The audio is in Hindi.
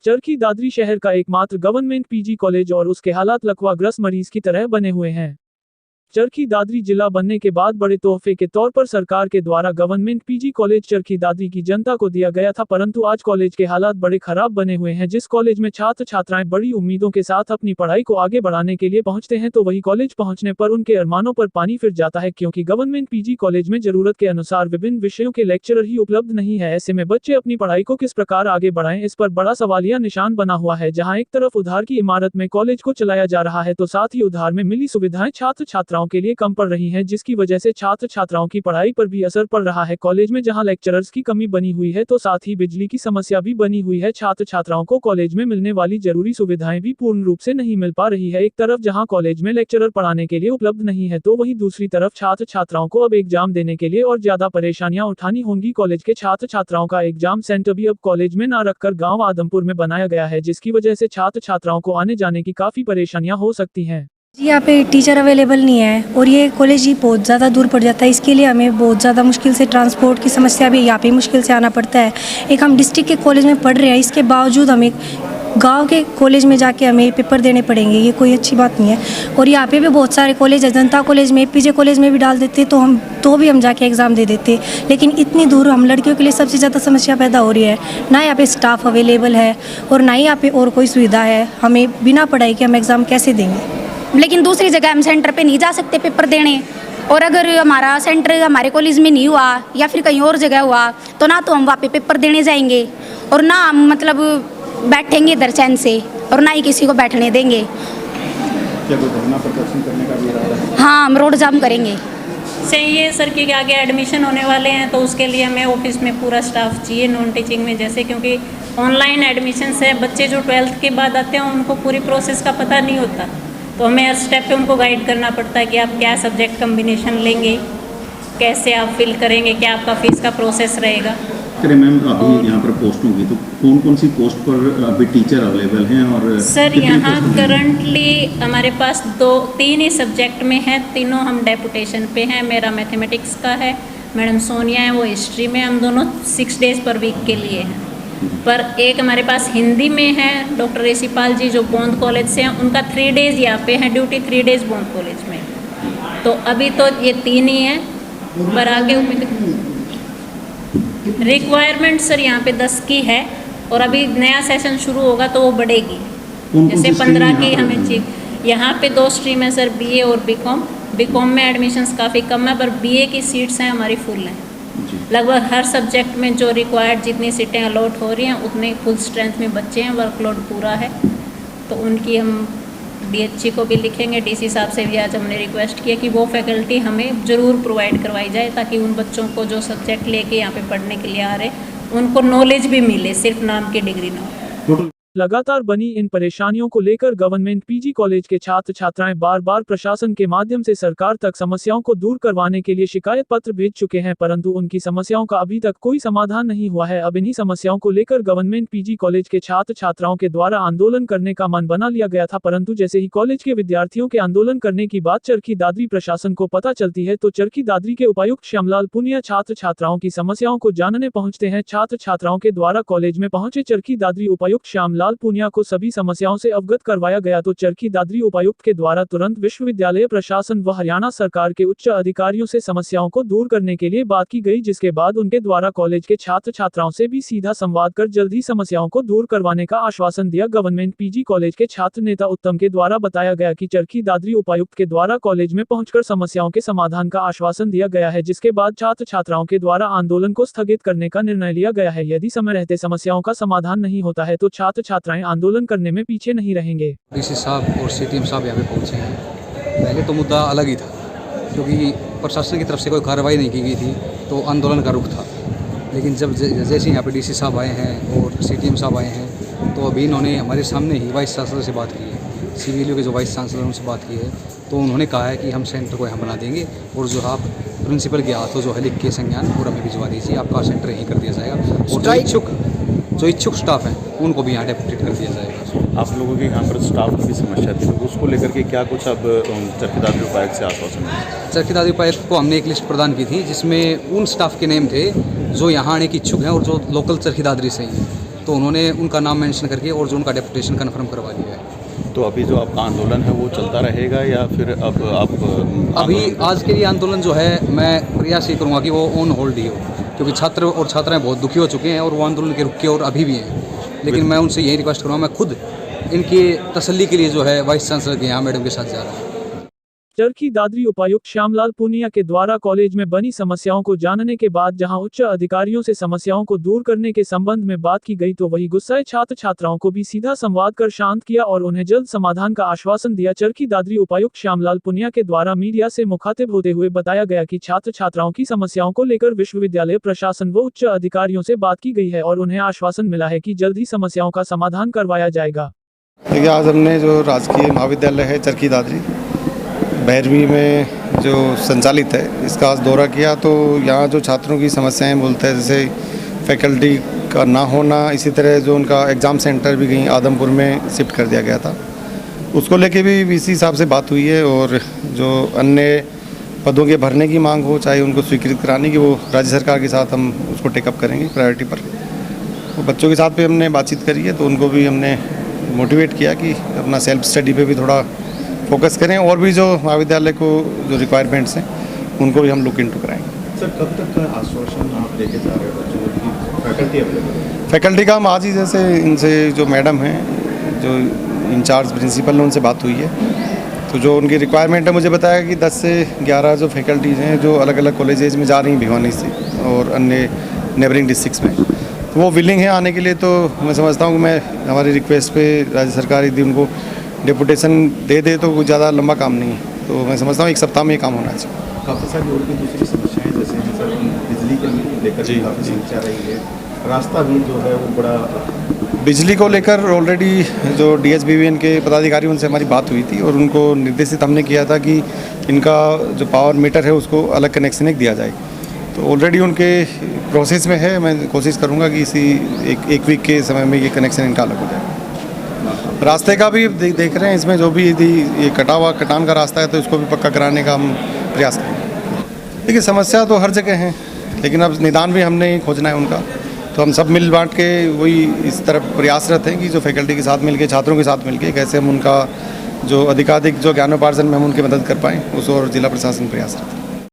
चरखी दादरी शहर का एकमात्र गवर्नमेंट पीजी कॉलेज और उसके हालात लकवाग्रस्त मरीज की तरह बने हुए हैं। चरखी दादरी जिला बनने के बाद बड़े तोहफे के तौर पर सरकार के द्वारा government PG college Charkhi Dadri की जनता को दिया गया था, परंतु आज कॉलेज के हालात बड़े खराब बने हुए हैं। जिस कॉलेज में छात्र छात्राएं बड़ी उम्मीदों के साथ अपनी पढ़ाई को आगे बढ़ाने के लिए पहुंचते हैं, तो वही कॉलेज पहुंचने पर उनके अरमानों पर पानी फिर जाता है, क्योंकि गवर्नमेंट पीजी कॉलेज में जरूरत के अनुसार विभिन्न विषयों के लेक्चरर ही उपलब्ध नहीं है। ऐसे में बच्चे अपनी पढ़ाई को किस प्रकार आगे बढ़ाएं, इस पर बड़ा सवालिया निशान बना हुआ है। जहाँ एक तरफ उधार की इमारत में कॉलेज को चलाया जा रहा है, तो साथ ही उधार में मिली सुविधाएं छात्र छात्राओं के लिए कम पड़ रही हैं, जिसकी वजह से छात्र छात्राओं की पढ़ाई पर भी असर पड़ रहा है। कॉलेज में जहां लेक्चरर्स की कमी बनी हुई है, तो साथ ही बिजली की समस्या भी बनी हुई है। छात्र छात्राओं को कॉलेज में मिलने वाली जरूरी सुविधाएं भी पूर्ण रूप से नहीं मिल पा रही है। एक तरफ जहां कॉलेज में लेक्चरर पढ़ाने के लिए उपलब्ध नहीं है, तो वहीं दूसरी तरफ छात्र छात्राओं को अब एग्जाम देने के लिए और ज्यादा परेशानियां उठानी होंगी। कॉलेज के छात्र छात्राओं का एग्जाम सेंटर भी अब कॉलेज में न रखकर गाँव आदमपुर में बनाया गया है, जिसकी वजह से छात्र छात्राओं को आने जाने की काफी परेशानियां हो सकती हैं। जी, यहाँ पे टीचर अवेलेबल नहीं है और ये कॉलेज ही बहुत ज़्यादा दूर पड़ जाता है। इसके लिए हमें बहुत ज़्यादा मुश्किल से ट्रांसपोर्ट की समस्या भी यहाँ पे मुश्किल से आना पड़ता है। एक हम डिस्ट्रिक्ट के कॉलेज में पढ़ रहे हैं, इसके बावजूद हमें गांव के कॉलेज में जाके हमें पेपर देने पड़ेंगे, ये कोई अच्छी बात नहीं है। और यहाँ पे भी बहुत सारे कॉलेज है, जनता कॉलेज में, पीजे कॉलेज में भी डाल देते तो भी हम जाके एग्ज़ाम दे देते, लेकिन इतनी दूर हम लड़कियों के लिए सबसे ज़्यादा समस्या पैदा हो रही है। ना यहाँ पे स्टाफ अवेलेबल है और ना ही यहाँ पे और कोई सुविधा है। हमें बिना पढ़ाई के हम एग्ज़ाम कैसे देंगे? लेकिन दूसरी जगह हम सेंटर पे नहीं जा सकते पेपर देने, और अगर हमारा सेंटर हमारे कॉलेज में नहीं हुआ या फिर कहीं और जगह हुआ, तो ना तो हम वहाँ पे पेपर देने जाएंगे और ना हम मतलब बैठेंगे इधर चैन से, और ना ही किसी को बैठने देंगे। क्या कोई धरना प्रदर्शन करने का भी इरादा है? हाँ, हम रोड जाम करेंगे। सही है सर, क्योंकि आगे एडमिशन होने वाले हैं, तो उसके लिए हमें ऑफिस में पूरा स्टाफ चाहिए नॉन टीचिंग में, जैसे क्योंकि ऑनलाइन एडमिशन है, बच्चे जो 12th के बाद आते हैं उनको पूरी प्रोसेस का पता नहीं होता, तो हमें हर स्टेप पे उनको गाइड करना पड़ता है कि आप क्या सब्जेक्ट कम्बिनेशन लेंगे, कैसे आप फिल करेंगे, क्या आपका फीस का प्रोसेस रहेगा। चलिए मैम, अभी यहाँ पर पोस्ट होगी तो कौन कौन सी पोस्ट पर अभी टीचर अवेलेबल हैं? और सर यहाँ करंटली हमारे पास 2-3 ही सब्जेक्ट में है, तीनों हम डेपुटेशन पे हैं। मेरा मैथमेटिक्स का है, मैडम सोनिया है वो हिस्ट्री में, हम दोनों 6 डेज़ पर वीक के लिए हैं। पर एक हमारे पास हिंदी में है डॉक्टर यशीपाल जी जो बोंद कॉलेज से हैं, उनका 3 डेज़ यहाँ पे है ड्यूटी, 3 डेज़ बोंद कॉलेज में। तो अभी तो ये 3 ही हैं, पर आगे उम्मीद रिक्वायरमेंट सर यहाँ पे 10 की है, और अभी नया सेशन शुरू होगा तो वो बढ़ेगी, जैसे 15 की हमें चाहिए। यहाँ पे 2 स्ट्रीम है सर, बीए और बीकॉम। बीकॉम में एडमिशन्स काफ़ी कम है, पर बीए की सीट्स हैं हमारी फुल हैं। लगभग हर सब्जेक्ट में जो रिक्वायर्ड जितनी सीटें अलॉट हो रही हैं उतने फुल स्ट्रेंथ में बच्चे हैं, वर्कलोड पूरा है। तो उनकी हम डीएचसी को भी लिखेंगे, डीसी साहब से भी आज हमने रिक्वेस्ट किया कि वो फैकल्टी हमें ज़रूर प्रोवाइड करवाई जाए, ताकि उन बच्चों को जो सब्जेक्ट लेके यहाँ पे पढ़ने के लिए आ रहे उनको नॉलेज भी मिले, सिर्फ नाम की डिग्री ना हो। लगातार बनी इन परेशानियों को लेकर गवर्नमेंट पीजी कॉलेज के छात्र छात्राएं बार बार प्रशासन के माध्यम से सरकार तक समस्याओं को दूर करवाने के लिए शिकायत पत्र भेज चुके हैं, परंतु उनकी समस्याओं का अभी तक कोई समाधान नहीं हुआ है। अब इन्हीं समस्याओं को लेकर गवर्नमेंट पीजी कॉलेज के छात्र छात्राओं के द्वारा आंदोलन करने का मन बना लिया गया था, परंतु जैसे ही कॉलेज के विद्यार्थियों के आंदोलन करने की बात चरखी दादरी प्रशासन को पता चलती है, तो चरखी दादरी के उपायुक्त श्यामलाल पुनिया छात्र छात्राओं की समस्याओं को जानने पहुंचते हैं। छात्र छात्राओं के द्वारा कॉलेज में पहुंचे चरखी दादरी उपायुक्त श्यामलाल पुनिया को सभी समस्याओं से अवगत करवाया गया, तो चरखी दादरी उपायुक्त के द्वारा तुरंत विश्वविद्यालय प्रशासन व हरियाणा सरकार के उच्च अधिकारियों से समस्याओं को दूर करने के लिए बात की गई, जिसके बाद उनके द्वारा कॉलेज के छात्र छात्राओं से भी सीधा संवाद कर जल्द ही समस्याओं को दूर करवाने का आश्वासन दिया। गवर्नमेंट पीजी कॉलेज के छात्र नेता उत्तम के द्वारा बताया गया कि चरखी दादरी उपायुक्त के द्वारा कॉलेज में पहुंचकर समस्याओं के समाधान का आश्वासन दिया गया है, जिसके बाद छात्र छात्राओं के द्वारा आंदोलन को स्थगित करने का निर्णय लिया गया है। यदि समय रहते समस्याओं का समाधान नहीं होता है, तो छात्र छात्राएं आंदोलन करने में पीछे नहीं रहेंगे। डीसी साहब और सीटीएम साहब यहाँ पे पहुँचे हैं। पहले तो मुद्दा अलग ही था, क्योंकि प्रशासन की तरफ से कोई कार्रवाई नहीं की गई थी, तो आंदोलन का रुख था। लेकिन जब जैसे यहाँ पे डीसी साहब आए हैं और सीटीएम साहब आए हैं, तो अभी इन्होंने हमारे सामने ही वाइस चांसलर से बात की है, सीवीएलयू के जो वाइस चांसलर उनसे बात की है, तो उन्होंने कहा है कि हम सेंटर को यहाँ बना देंगे, और जो आप प्रिंसिपल के हाथों जो है लिख के संज्ञान और हमें भिजवा दीजिए, आपका सेंटर यहीं कर दिया जाएगा, और जो इच्छुक स्टाफ हैं उनको भी यहाँ डेपुटेट कर दिया जाएगा। आप लोगों के यहाँ पर स्टाफ की भी समस्या थी, तो उसको लेकर के क्या कुछ अब चरखी दादरी उपायुक्त से आश्वासन है? चरखी दादरी उपायुक्त को हमने एक लिस्ट प्रदान की थी, जिसमें उन स्टाफ के नेम थे जो यहाँ आने की इच्छुक हैं और जो लोकल चरखी दादरी से ही हैं। तो उन्होंने उनका नाम मेंशन करके और जो उनका डेपुटेशन कन्फर्म करवा लिया है। तो अभी जो आपका आंदोलन है वो चलता रहेगा या फिर अब आप अभी आज के लिए आंदोलन जो है मैं प्रयास ये करूँगा कि वो ऑन होल्ड ही हो, क्योंकि छात्र और छात्राएं बहुत दुखी हो चुके हैं और वो आंदोलन के रुक के और अभी भी हैं। लेकिन मैं उनसे यही रिक्वेस्ट करूँगा, मैं खुद इनकी तसल्ली के लिए जो है वाइस चांसलर के यहाँ मैडम के साथ जा रहा हूँ। चरखी दादरी उपायुक्त श्यामलाल पुनिया के द्वारा कॉलेज में बनी समस्याओं को जानने के बाद जहां उच्च अधिकारियों से समस्याओं को दूर करने के संबंध में बात की गई, तो वही गुस्साए छात्र छात्राओं को भी सीधा संवाद कर शांत किया और उन्हें जल्द समाधान का आश्वासन दिया। चरखी दादरी उपायुक्त श्यामलाल पुनिया के द्वारा मीडिया से मुखातिब होते हुए बताया गया कि छात्र छात्राओं की समस्याओं को लेकर विश्वविद्यालय प्रशासन व उच्च अधिकारियों से बात की गई है और उन्हें आश्वासन मिला है कि जल्द ही समस्याओं का समाधान करवाया जाएगा। देखिए, आज हमने जो राजकीय महाविद्यालय है चरखी दादरी भैरवी में जो संचालित है, इसका आज दौरा किया। तो यहाँ जो छात्रों की समस्याएं बोलते हैं, जैसे फैकल्टी का ना होना, इसी तरह जो उनका एग्ज़ाम सेंटर भी कहीं आदमपुर में शिफ्ट कर दिया गया था, उसको लेके भी वीसी साहब से बात हुई है। और जो अन्य पदों के भरने की मांग हो, चाहे उनको स्वीकृत कराने की, वो राज्य सरकार के साथ हम उसको टेकअप करेंगे प्रायोरिटी पर। तो बच्चों के साथ भी हमने बातचीत करी है, तो उनको भी हमने मोटिवेट किया कि अपना सेल्फ स्टडी पे भी थोड़ा फोकस करें और भी जो महाविद्यालय को जो रिक्वायरमेंट्स हैं उनको भी हम लुक इनटू कराएंगे। सर, कब तक का आश्वासन आप लेके जा रहे हो बच्चों की फैकल्टी अवेलेबल? फैकल्टी का हम आज ही, जैसे इनसे जो मैडम हैं, जो इंचार्ज प्रिंसिपल है, उनसे बात हुई है। तो जो उनकी रिक्वायरमेंट है, मुझे बताया कि 10 से 11 जो फैकल्टीज़ हैं जो अलग अलग कॉलेजेस में जा रही हैं भिवानी से और अन्य नेबरिंग डिस्ट्रिक्ट्स में, तो वो विलिंग है आने के लिए। तो मैं समझता हूँ कि मैं हमारी रिक्वेस्ट पे राज्य सरकार यदि उनको डेपुटेशन दे दे तो कुछ ज़्यादा लंबा काम नहीं है। तो मैं समझता हूँ 1 सप्ताह में ये काम होना चाहिए। काफ़ी सारी और भी दूसरी समस्याएं, जैसे सर बिजली के लेकर जी, काफ़ी समस्या रही है, रास्ता भी जो है वो बड़ा। बिजली को लेकर ऑलरेडी जो DHBVN के पदाधिकारी, उनसे हमारी बात हुई थी और उनको निर्देशित हमने किया था कि इनका जो पावर मीटर है उसको अलग कनेक्शन एक दिया जाए। तो ऑलरेडी उनके प्रोसेस में है। मैं कोशिश करूंगा कि इसी एक वीक के समय में ये कनेक्शन इनका अलग हो जाए। रास्ते का भी देख रहे हैं, इसमें जो भी यदि ये कटान का रास्ता है तो इसको भी पक्का कराने का हम प्रयास करेंगे। देखिए, समस्या तो हर जगह है, लेकिन अब निदान भी हमने खोजना है उनका। तो हम सब मिल बांट के वही इस तरफ प्रयासरत हैं कि जो फैकल्टी के साथ मिलके, छात्रों के साथ मिलके कैसे हम उनका जो अधिकाधिक जो ज्ञानोपार्जन में हम उनकी मदद कर पाएँ, उस और जिला प्रशासन प्रयासरत है।